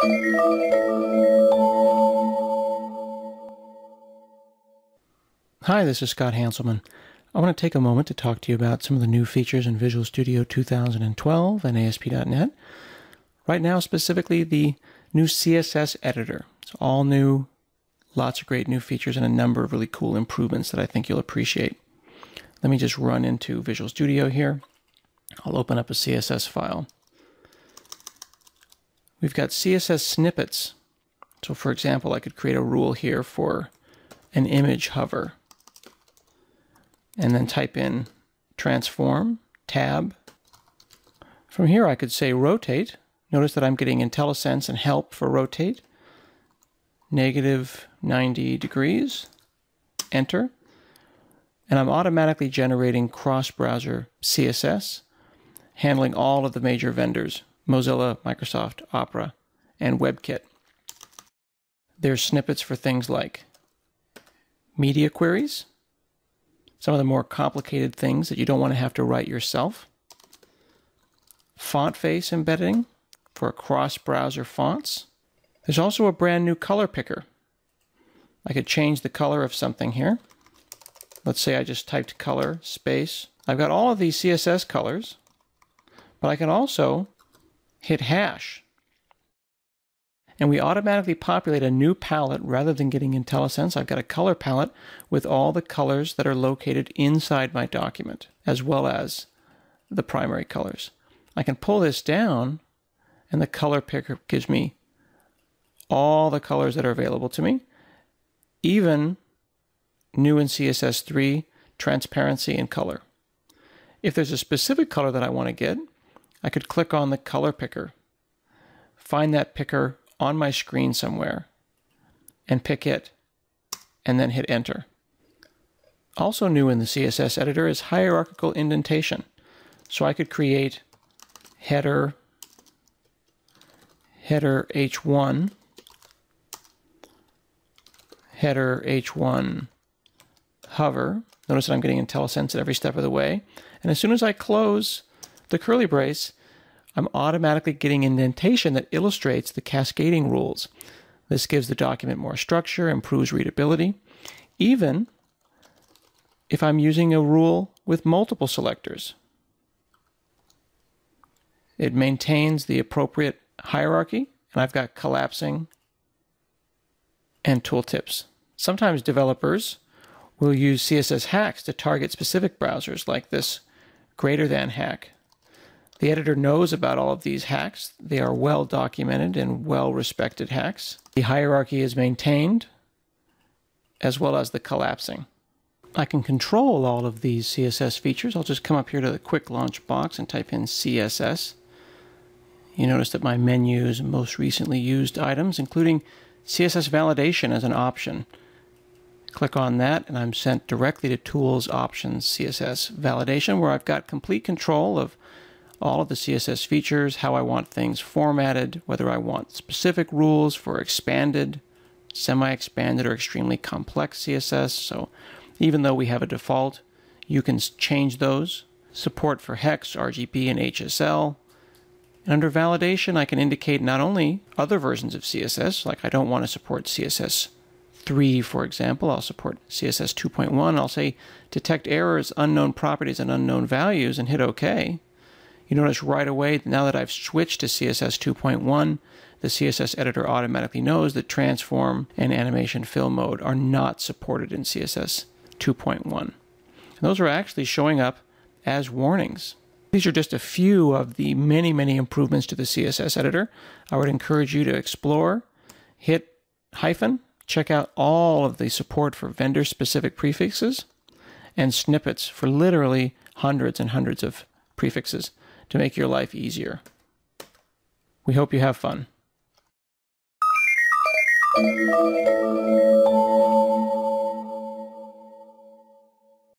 Hi, this is Scott Hanselman. I want to take a moment to talk to you about some of the new features in Visual Studio 2012 and ASP.NET. Right now, specifically, the new CSS editor. It's all new, lots of great new features, and a number of really cool improvements that I think you'll appreciate. Let me just run into Visual Studio here. I'll open up a CSS file. We've got CSS snippets. So for example, I could create a rule here for an image hover, and then type in transform, tab. From here I could say rotate. Notice that I'm getting IntelliSense and help for rotate. -90 degrees, enter. And I'm automatically generating cross-browser CSS, handling all of the major vendors, Mozilla, Microsoft, Opera, and WebKit. There's snippets for things like media queries, some of the more complicated things that you don't want to have to write yourself, font face embedding for cross-browser fonts. There's also a brand new color picker. I could change the color of something here. Let's say I just typed color space. I've got all of these CSS colors, but I can also hit hash. And we automatically populate a new palette rather than getting IntelliSense. I've got a color palette with all the colors that are located inside my document, as well as the primary colors. I can pull this down, and the color picker gives me all the colors that are available to me, even new in CSS3, transparency and color. If there's a specific color that I want to get, I could click on the color picker, find that picker on my screen somewhere, and pick it, and then hit enter. Also new in the CSS editor is hierarchical indentation. So I could create header H1, header H1 hover. Notice that I'm getting IntelliSense at every step of the way. And as soon as I close the curly brace, I'm automatically getting indentation that illustrates the cascading rules. This gives the document more structure, improves readability, even if I'm using a rule with multiple selectors. It maintains the appropriate hierarchy, and I've got collapsing and tooltips. Sometimes developers will use CSS hacks to target specific browsers, like this greater than hack. The editor knows about all of these hacks. They are well documented and well respected hacks. The hierarchy is maintained, as well as the collapsing. I can control all of these CSS features. I'll just come up here to the quick launch box and type in CSS. You notice that my menus most recently used items, including CSS validation as an option. Click on that and I'm sent directly to Tools, Options, CSS Validation, where I've got complete control of all of the CSS features, how I want things formatted, whether I want specific rules for expanded, semi-expanded, or extremely complex CSS. So even though we have a default, you can change those. Support for hex, RGB, and HSL. And under validation, I can indicate not only other versions of CSS, like I don't want to support CSS 3, for example. I'll support CSS 2.1. I'll say detect errors, unknown properties, and unknown values, and hit OK. You notice right away, now that I've switched to CSS 2.1, the CSS editor automatically knows that transform and animation fill mode are not supported in CSS 2.1. And those are actually showing up as warnings. These are just a few of the many, many improvements to the CSS editor. I would encourage you to explore, hit hyphen, check out all of the support for vendor-specific prefixes and snippets for literally hundreds and hundreds of prefixes to make your life easier. We hope you have fun.